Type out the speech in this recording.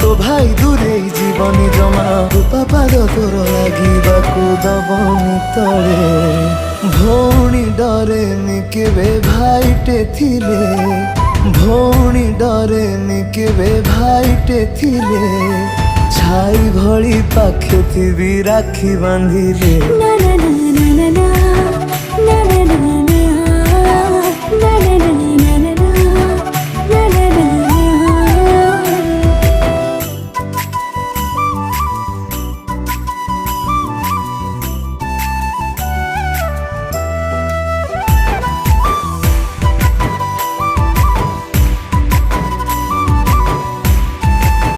तो भाई दूरे जीवनी जमा पाद तोर लगिबाकू दबनी तले भौणी डरेनी केबे भाईटे थिले भौणी डरेनी केबे भाईटे थिले छाई भली पाखे थी राखी बांधिले ना ना ना ना ना ना